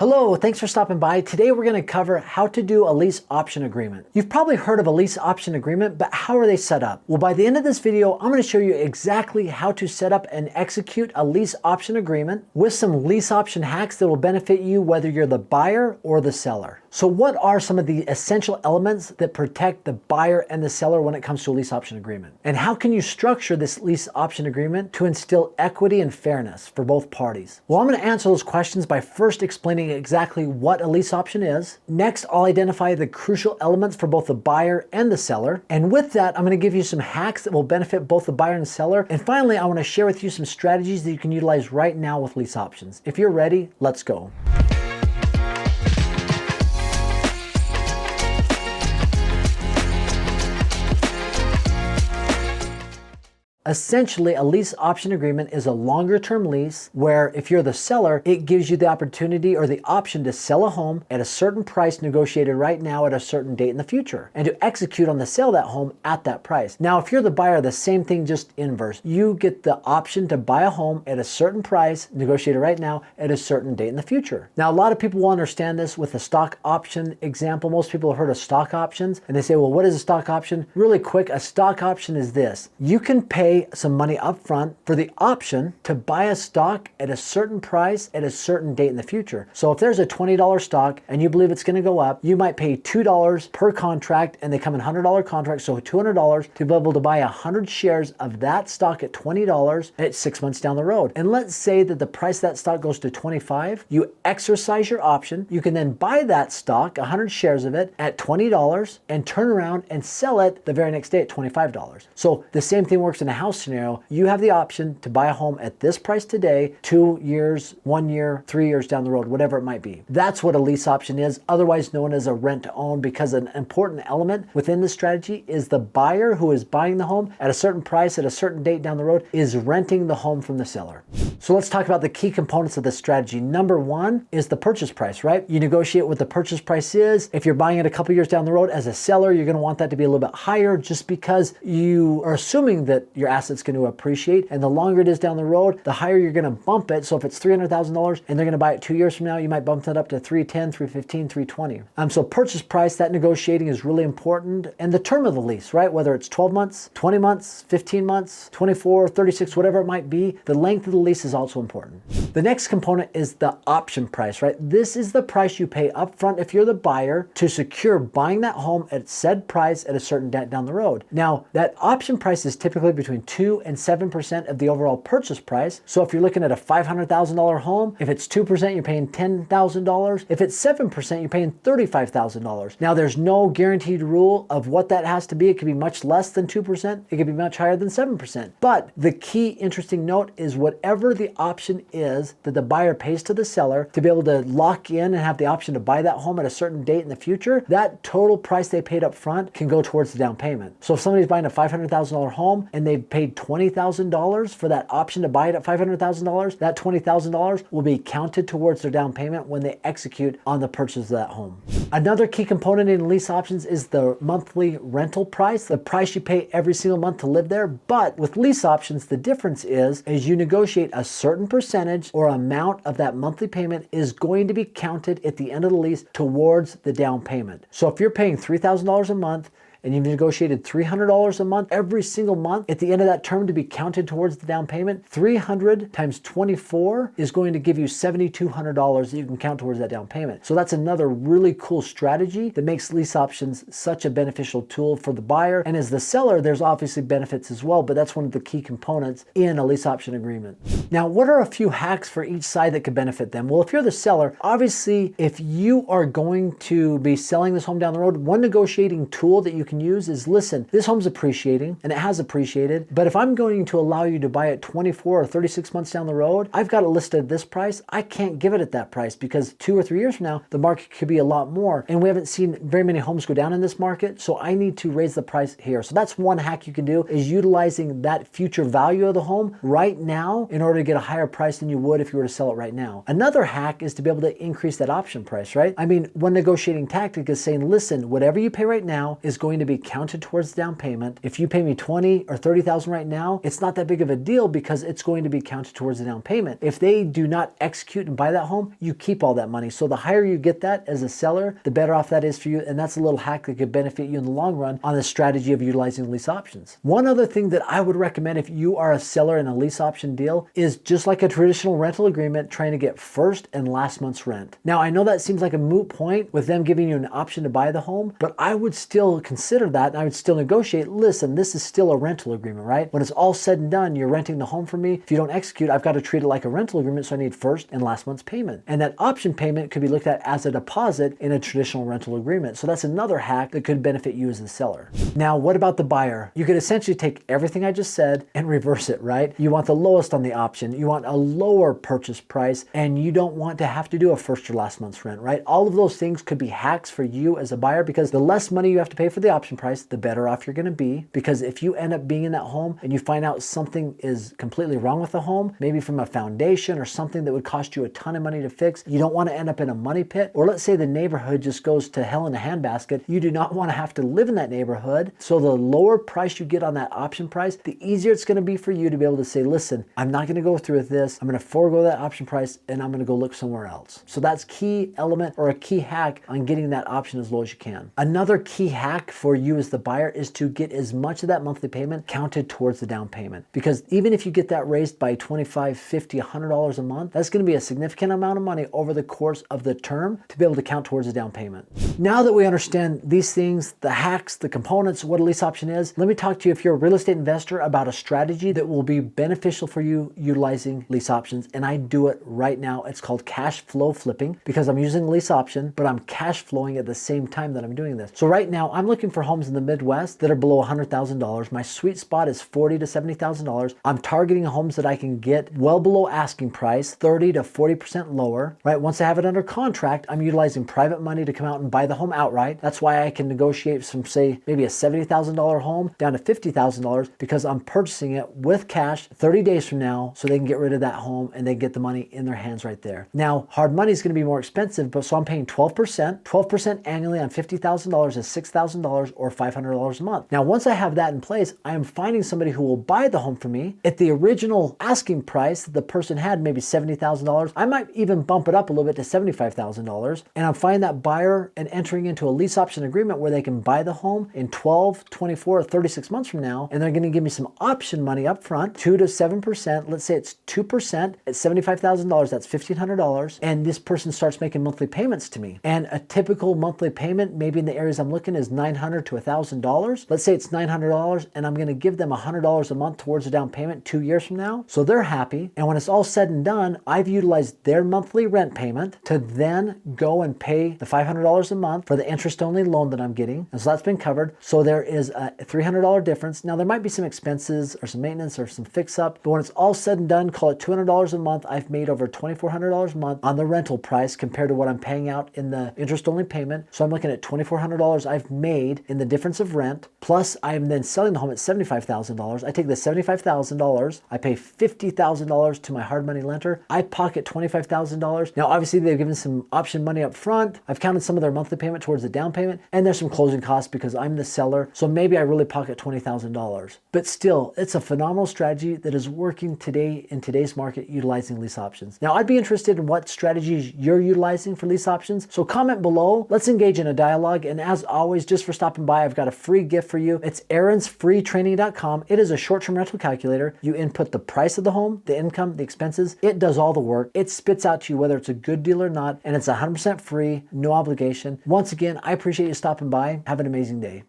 Hello, thanks for stopping by. Today we're going to cover how to do a lease option agreement. You've probably heard of a lease option agreement, but how are they set up? Well, by the end of this video, I'm going to show you exactly how to set up and execute a lease option agreement with some lease option hacks that will benefit you whether you're the buyer or the seller. So what are some of the essential elements that protect the buyer and the seller when it comes to a lease option agreement? And how can you structure this lease option agreement to instill equity and fairness for both parties? Well, I'm going to answer those questions by first explaining exactly what a lease option is. Next, I'll identify the crucial elements for both the buyer and the seller. And with that, I'm going to give you some hacks that will benefit both the buyer and the seller. And finally, I want to share with you some strategies that you can utilize right now with lease options. If you're ready, let's go. Essentially, a lease option agreement is a longer term lease where if you're the seller, it gives you the opportunity or the option to sell a home at a certain price negotiated right now at a certain date in the future and to execute on the sale of that home at that price. Now, if you're the buyer, the same thing, just inverse. You get the option to buy a home at a certain price negotiated right now at a certain date in the future. Now, a lot of people will understand this with a stock option example. Most people have heard of stock options and they say, well, what is a stock option? Really quick, a stock option is this. You can pay some money up front for the option to buy a stock at a certain price at a certain date in the future. So if there's a $20 stock and you believe it's going to go up, you might pay $2 per contract and they come in $100 contracts, so $200 to be able to buy 100 shares of that stock at $20 at 6 months down the road. And let's say that the price of that stock goes to $25, you exercise your option, you can then buy that stock, 100 shares of it at $20 and turn around and sell it the very next day at $25. So the same thing works in a house scenario. You have the option to buy a home at this price today, 2 years, 1 year, 3 years down the road, whatever it might be. That's what a lease option is, otherwise known as a rent to own, because an important element within this strategy is the buyer who is buying the home at a certain price at a certain date down the road is renting the home from the seller. So let's talk about the key components of this strategy. Number one is the purchase price, right? You negotiate what the purchase price is. If you're buying it a couple years down the road as a seller, you're going to want that to be a little bit higher just because you are assuming that your asset's going to appreciate, and the longer it is down the road, the higher you're going to bump it. So if it's $300,000 and they're going to buy it 2 years from now, you might bump that up to 310, 315, 320. So purchase price, that negotiating is really important. And the term of the lease, right? Whether it's 12 months, 20 months, 15 months, 24, 36, whatever it might be, the length of the lease is also important. The next component is the option price, right? This is the price you pay upfront if you're the buyer to secure buying that home at said price at a certain date down the road. Now, that option price is typically between 2 and 7% of the overall purchase price. So if you're looking at a $500,000 home, if it's 2%, you're paying $10,000. If it's 7%, you're paying $35,000. Now, there's no guaranteed rule of what that has to be. It could be much less than 2%. It could be much higher than 7%. But the key interesting note is whatever the option is that the buyer pays to the seller to be able to lock in and have the option to buy that home at a certain date in the future, that total price they paid up front can go towards the down payment. So if somebody's buying a $500,000 home and they've paid $20,000 for that option to buy it at $500,000, that $20,000 will be counted towards their down payment when they execute on the purchase of that home. Another key component in lease options is the monthly rental price, the price you pay every single month to live there. But with lease options, the difference is you negotiate a certain percentage or amount of that monthly payment is going to be counted at the end of the lease towards the down payment. So if you're paying $3,000 a month, and you've negotiated $300 a month every single month at the end of that term to be counted towards the down payment, 300 times 24 is going to give you $7,200 that you can count towards that down payment. So that's another really cool strategy that makes lease options such a beneficial tool for the buyer. And as the seller, there's obviously benefits as well, but that's one of the key components in a lease option agreement. Now, what are a few hacks for each side that could benefit them? Well, if you're the seller, obviously, if you are going to be selling this home down the road, one negotiating tool that you can use is, listen, this home's appreciating and it has appreciated, but if I'm going to allow you to buy it 24 or 36 months down the road, I've got it listed at this price. I can't give it at that price because 2 or 3 years from now, the market could be a lot more. And we haven't seen very many homes go down in this market. So I need to raise the price here. So that's one hack you can do, is utilizing that future value of the home right now in order to get a higher price than you would if you were to sell it right now. Another hack is to be able to increase that option price, right? I mean, one negotiating tactic is saying, listen, whatever you pay right now is going to be counted towards the down payment. If you pay me $20,000 or $30,000 right now, it's not that big of a deal because it's going to be counted towards the down payment. If they do not execute and buy that home, you keep all that money. So the higher you get that as a seller, the better off that is for you. And that's a little hack that could benefit you in the long run on the strategy of utilizing lease options. One other thing that I would recommend if you are a seller in a lease option deal is just like a traditional rental agreement, trying to get first and last month's rent. Now, I know that seems like a moot point with them giving you an option to buy the home, but I would still consider that and I would still negotiate. Listen, this is still a rental agreement, right? When it's all said and done, you're renting the home from me. If you don't execute, I've got to treat it like a rental agreement, so I need first and last month's payment. And that option payment could be looked at as a deposit in a traditional rental agreement. So that's another hack that could benefit you as a seller. Now, what about the buyer? You could essentially take everything I just said and reverse it, right? You want the lowest on the option. You want a lower purchase price, and you don't want to have to do a first or last month's rent, right? All of those things could be hacks for you as a buyer, because the less money you have to pay for the option price, the better off you're going to be. Because if you end up being in that home and you find out something is completely wrong with the home, maybe from a foundation or something that would cost you a ton of money to fix, you don't want to end up in a money pit. Or let's say the neighborhood just goes to hell in a handbasket. You do not want to have to live in that neighborhood. So the lower price you get on that option price, the easier it's going to be for you to be able to say, listen, I'm not going to go through with this. I'm going to forego that option price and I'm going to go look somewhere else. So that's key element or a key hack on getting that option as low as you can. Another key hack for you as the buyer is to get as much of that monthly payment counted towards the down payment. Because even if you get that raised by $25, $50, $100 a month, that's going to be a significant amount of money over the course of the term to be able to count towards the down payment. Now that we understand these things, the hacks, the components, what a lease option is, let me talk to you, if you're a real estate investor, about a strategy that will be beneficial for you utilizing lease options. And I do it right now. It's called cash flow flipping, because I'm using lease option, but I'm cash flowing at the same time that I'm doing this. So right now I'm looking for homes in the Midwest that are below $100,000. My sweet spot is $40,000 to $70,000. I'm targeting homes that I can get well below asking price, 30 to 40% lower, right? Once I have it under contract, I'm utilizing private money to come out and buy the home outright. That's why I can negotiate from, say, maybe a $70,000 home down to $50,000, because I'm purchasing it with cash 30 days from now, so they can get rid of that home and they get the money in their hands right there. Now, hard money is going to be more expensive, but so I'm paying 12% annually on $50,000 is $6,000 or $500 a month. Now, once I have that in place, I am finding somebody who will buy the home for me at the original asking price that the person had, maybe $70,000. I might even bump it up a little bit to $75,000. And I'm finding that buyer and entering into a lease option agreement where they can buy the home in 12, 24, or 36 months from now. And they're going to give me some option money up front, 2 to 7%. Let's say it's 2% at $75,000. That's $1,500. And this person starts making monthly payments to me. And a typical monthly payment, maybe in the areas I'm looking, is $900 to $1,000. Let's say it's $900, and I'm going to give them $100 a month towards the down payment 2 years from now. So they're happy. And when it's all said and done, I've utilized their monthly rent payment to then go and pay the $500 a month for the interest-only loan that I'm getting. And so that's been covered. So there is a $300 difference. Now, there might be some expenses or some maintenance or some fix-up, but when it's all said and done, call it $200 a month, I've made over $2,400 a month on the rental price compared to what I'm paying out in the interest-only payment. So I'm looking at $2,400 I've made in the difference of rent, plus I'm then selling the home at $75,000. I take the $75,000, I pay $50,000 to my hard money lender, I pocket $25,000. Now, obviously, they've given some option money up front. I've counted some of their monthly payment towards the down payment, and there's some closing costs because I'm the seller. So maybe I really pocket $20,000. But still, it's a phenomenal strategy that is working today in today's market utilizing lease options. Now, I'd be interested in what strategies you're utilizing for lease options. So comment below. Let's engage in a dialogue. And as always, just for stopping by, I've got a free gift for you. It's aaronsfreetraining.com. It is a short-term rental calculator. You input the price of the home, the income, the expenses. It does all the work. It spits out to you whether it's a good deal or not, and it's 100% free, no obligation. Once again, I appreciate you stopping by. Have an amazing day.